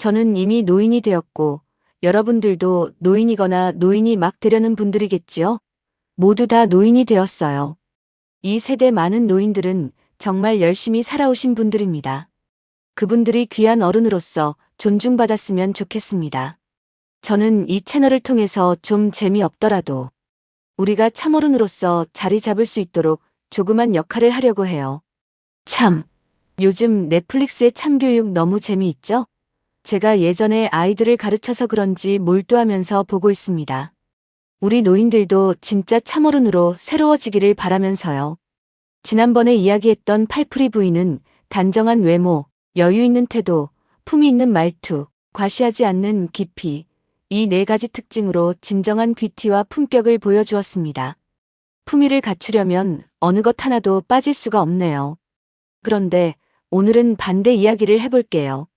저는 이미 노인이 되었고 여러분들도 노인이거나 노인이 막 되려는 분들이겠지요? 모두 다 노인이 되었어요. 이 세대 많은 노인들은 정말 열심히 살아오신 분들입니다. 그분들이 귀한 어른으로서 존중받았으면 좋겠습니다. 저는 이 채널을 통해서 좀 재미없더라도 우리가 참어른으로서 자리 잡을 수 있도록 조그만 역할을 하려고 해요. 참, 요즘 넷플릭스의 참교육 너무 재미있죠? 제가 예전에 아이들을 가르쳐서 그런지 몰두하면서 보고 있습니다. 우리 노인들도 진짜 참어른으로 새로워지기를 바라면서요. 지난번에 이야기했던 팔풀이 부인은 단정한 외모, 여유 있는 태도, 품위 있는 말투, 과시하지 않는 깊이, 이 네 가지 특징으로 진정한 귀티와 품격을 보여주었습니다. 품위를 갖추려면 어느 것 하나도 빠질 수가 없네요. 그런데 오늘은 반대 이야기를 해볼게요.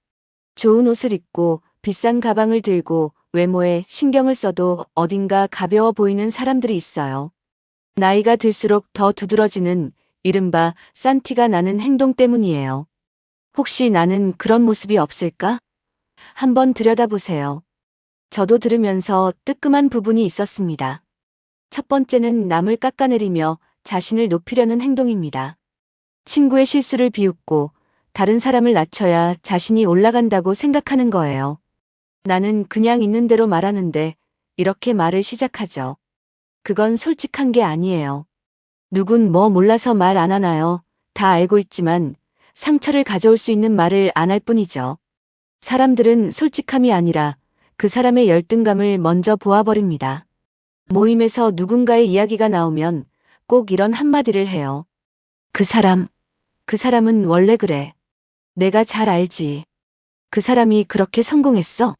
좋은 옷을 입고 비싼 가방을 들고 외모에 신경을 써도 어딘가 가벼워 보이는 사람들이 있어요. 나이가 들수록 더 두드러지는 이른바 싼티가 나는 행동 때문이에요. 혹시 나는 그런 모습이 없을까? 한번 들여다보세요. 저도 들으면서 뜨끔한 부분이 있었습니다. 첫 번째는 남을 깎아내리며 자신을 높이려는 행동입니다. 친구의 실수를 비웃고 다른 사람을 낮춰야 자신이 올라간다고 생각하는 거예요. 나는 그냥 있는 대로 말하는데 이렇게 말을 시작하죠. 그건 솔직한 게 아니에요. 누군 뭐 몰라서 말 안 하나요? 다 알고 있지만 상처를 가져올 수 있는 말을 안 할 뿐이죠. 사람들은 솔직함이 아니라 그 사람의 열등감을 먼저 보아버립니다. 모임에서 누군가의 이야기가 나오면 꼭 이런 한마디를 해요. 그 사람은 원래 그래. 내가 잘 알지. 그 사람이 그렇게 성공했어?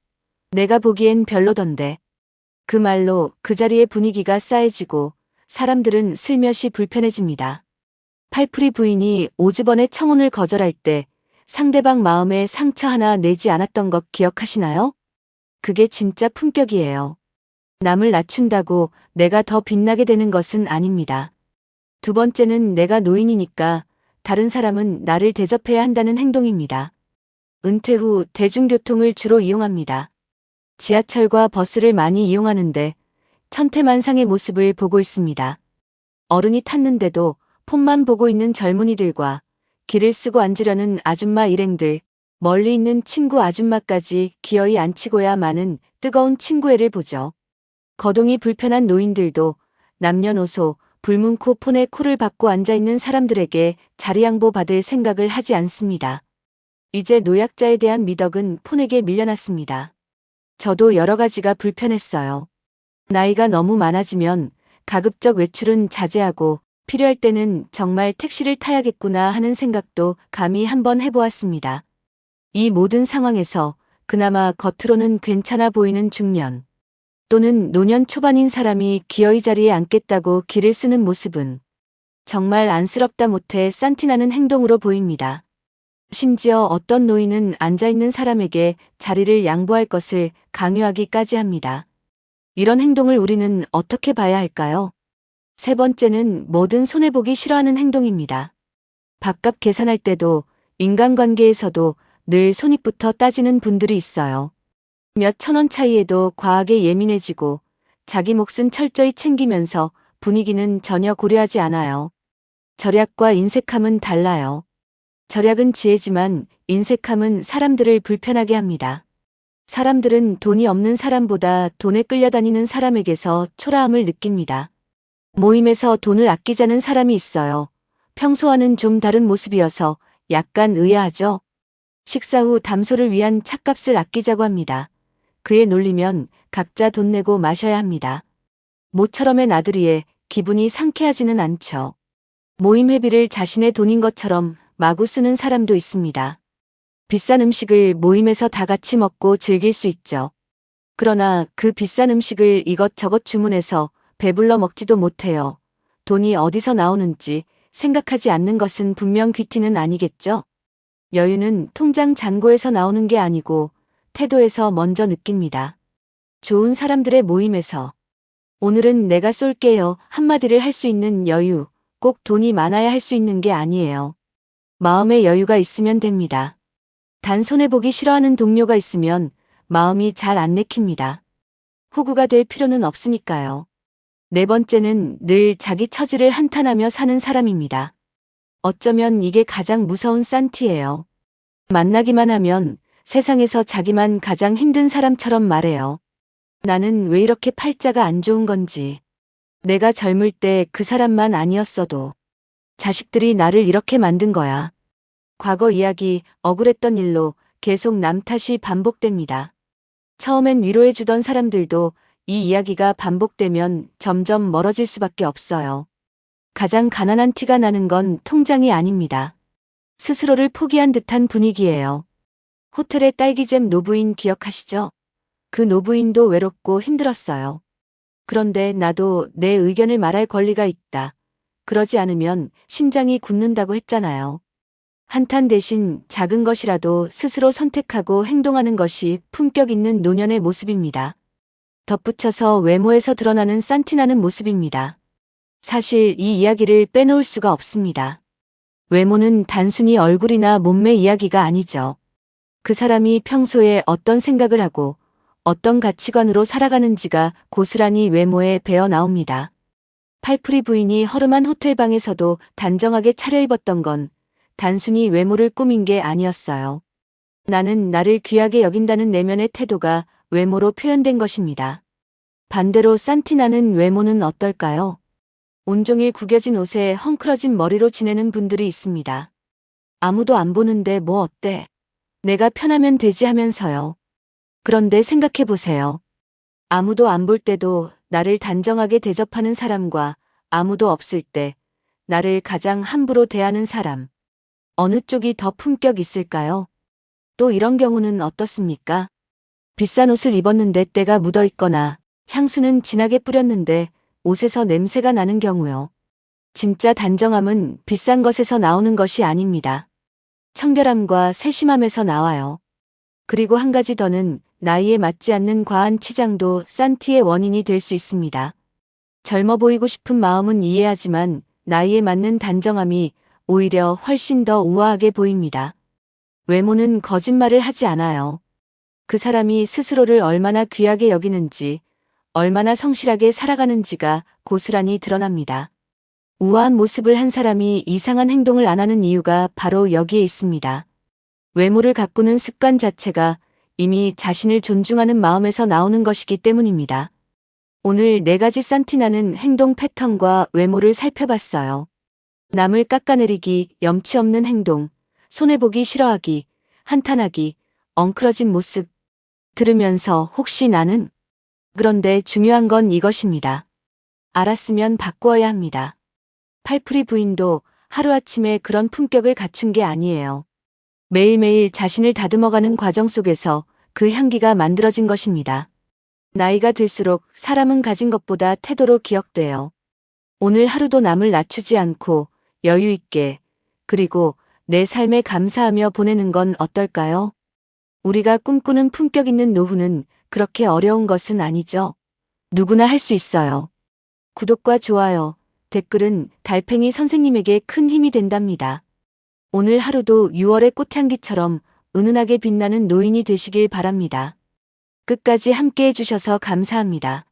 내가 보기엔 별로던데. 그 말로 그 자리의 분위기가 싸해지고 사람들은 슬며시 불편해집니다. 팔풀이 부인이 오즈번의 청혼을 거절할 때 상대방 마음에 상처 하나 내지 않았던 것 기억하시나요? 그게 진짜 품격이에요. 남을 낮춘다고 내가 더 빛나게 되는 것은 아닙니다. 두 번째는 내가 노인이니까 다른 사람은 나를 대접해야 한다는 행동입니다. 은퇴 후 대중교통을 주로 이용합니다. 지하철과 버스를 많이 이용하는데 천태만상의 모습을 보고 있습니다. 어른이 탔는데도 폰만 보고 있는 젊은이들과 길을 쓰고 앉으려는 아줌마 일행들, 멀리 있는 친구 아줌마까지 기어이 앉히고야 마는 뜨거운 친구애를 보죠. 거동이 불편한 노인들도 남녀노소 불문코 폰에 코를 박고 앉아있는 사람들에게 자리 양보받을 생각을 하지 않습니다. 이제 노약자에 대한 미덕은 폰에게 밀려났습니다. 저도 여러 가지가 불편했어요. 나이가 너무 많아지면 가급적 외출은 자제하고 필요할 때는 정말 택시를 타야겠구나 하는 생각도 감히 한번 해보았습니다. 이 모든 상황에서 그나마 겉으로는 괜찮아 보이는 중년 또는 노년 초반인 사람이 기어이 자리에 앉겠다고 길을 쓰는 모습은 정말 안쓰럽다 못해 싼티나는 행동으로 보입니다. 심지어 어떤 노인은 앉아있는 사람에게 자리를 양보할 것을 강요하기까지 합니다. 이런 행동을 우리는 어떻게 봐야 할까요? 세 번째는 뭐든 손해보기 싫어하는 행동입니다. 밥값 계산할 때도 인간관계에서도 늘 손익부터 따지는 분들이 있어요. 몇 천 원 차이에도 과하게 예민해지고 자기 몫은 철저히 챙기면서 분위기는 전혀 고려하지 않아요. 절약과 인색함은 달라요. 절약은 지혜지만 인색함은 사람들을 불편하게 합니다. 사람들은 돈이 없는 사람보다 돈에 끌려다니는 사람에게서 초라함을 느낍니다. 모임에서 돈을 아끼자는 사람이 있어요. 평소와는 좀 다른 모습이어서 약간 의아하죠. 식사 후 담소를 위한 찻값을 아끼자고 합니다. 그에 놀리면 각자 돈 내고 마셔야 합니다. 모처럼의 나들이에 기분이 상쾌하지는 않죠. 모임 회비를 자신의 돈인 것처럼 마구 쓰는 사람도 있습니다. 비싼 음식을 모임에서 다 같이 먹고 즐길 수 있죠. 그러나 그 비싼 음식을 이것저것 주문해서 배불러 먹지도 못해요. 돈이 어디서 나오는지 생각하지 않는 것은 분명 귀티는 아니겠죠? 여유는 통장 잔고에서 나오는 게 아니고 태도에서 먼저 느낍니다. 좋은 사람들의 모임에서 오늘은 내가 쏠게요 한마디를 할 수 있는 여유, 꼭 돈이 많아야 할 수 있는 게 아니에요. 마음의 여유가 있으면 됩니다. 단 손해보기 싫어하는 동료가 있으면 마음이 잘 안 내킵니다. 호구가 될 필요는 없으니까요. 네 번째는 늘 자기 처지를 한탄하며 사는 사람입니다. 어쩌면 이게 가장 무서운 산티예요. 만나기만 하면 세상에서 자기만 가장 힘든 사람처럼 말해요. 나는 왜 이렇게 팔자가 안 좋은 건지. 내가 젊을 때 그 사람만 아니었어도. 자식들이 나를 이렇게 만든 거야. 과거 이야기, 억울했던 일로 계속 남 탓이 반복됩니다. 처음엔 위로해주던 사람들도 이 이야기가 반복되면 점점 멀어질 수밖에 없어요. 가장 가난한 티가 나는 건 통장이 아닙니다. 스스로를 포기한 듯한 분위기예요. 호텔의 딸기잼 노부인 기억하시죠? 그 노부인도 외롭고 힘들었어요. 그런데 나도 내 의견을 말할 권리가 있다. 그러지 않으면 심장이 굳는다고 했잖아요. 한탄 대신 작은 것이라도 스스로 선택하고 행동하는 것이 품격 있는 노년의 모습입니다. 덧붙여서 외모에서 드러나는 산티나는 모습입니다. 사실 이 이야기를 빼놓을 수가 없습니다. 외모는 단순히 얼굴이나 몸매 이야기가 아니죠. 그 사람이 평소에 어떤 생각을 하고 어떤 가치관으로 살아가는지가 고스란히 외모에 배어 나옵니다. 팔풀이 부인이 허름한 호텔방에서도 단정하게 차려입었던 건 단순히 외모를 꾸민 게 아니었어요. 나는 나를 귀하게 여긴다는 내면의 태도가 외모로 표현된 것입니다. 반대로 산티나는 외모는 어떨까요? 온종일 구겨진 옷에 헝클어진 머리로 지내는 분들이 있습니다. 아무도 안 보는데 뭐 어때? 내가 편하면 되지 하면서요. 그런데 생각해 보세요. 아무도 안 볼 때도 나를 단정하게 대접하는 사람과 아무도 없을 때 나를 가장 함부로 대하는 사람. 어느 쪽이 더 품격 있을까요? 또 이런 경우는 어떻습니까? 비싼 옷을 입었는데 때가 묻어 있거나 향수는 진하게 뿌렸는데 옷에서 냄새가 나는 경우요. 진짜 단정함은 비싼 것에서 나오는 것이 아닙니다. 청결함과 세심함에서 나와요. 그리고 한 가지 더는 나이에 맞지 않는 과한 치장도 산티의 원인이 될 수 있습니다. 젊어 보이고 싶은 마음은 이해하지만 나이에 맞는 단정함이 오히려 훨씬 더 우아하게 보입니다. 외모는 거짓말을 하지 않아요. 그 사람이 스스로를 얼마나 귀하게 여기는지, 얼마나 성실하게 살아가는지가 고스란히 드러납니다. 우아한 모습을 한 사람이 이상한 행동을 안 하는 이유가 바로 여기에 있습니다. 외모를 가꾸는 습관 자체가 이미 자신을 존중하는 마음에서 나오는 것이기 때문입니다. 오늘 4가지 산티나는 행동 패턴과 외모를 살펴봤어요. 남을 깎아내리기, 염치 없는 행동, 손해보기 싫어하기, 한탄하기, 엉클어진 모습. 들으면서 혹시 나는? 그런데 중요한 건 이것입니다. 알았으면 바꾸어야 합니다. 팔풀이 부인도 하루아침에 그런 품격을 갖춘 게 아니에요. 매일매일 자신을 다듬어가는 과정 속에서 그 향기가 만들어진 것입니다. 나이가 들수록 사람은 가진 것보다 태도로 기억돼요. 오늘 하루도 남을 낮추지 않고 여유 있게, 그리고 내 삶에 감사하며 보내는 건 어떨까요? 우리가 꿈꾸는 품격 있는 노후는 그렇게 어려운 것은 아니죠. 누구나 할 수 있어요. 구독과 좋아요, 댓글은 달팽이 선생님에게 큰 힘이 된답니다. 오늘 하루도 6월의 꽃향기처럼 은은하게 빛나는 노인이 되시길 바랍니다. 끝까지 함께 해주셔서 감사합니다.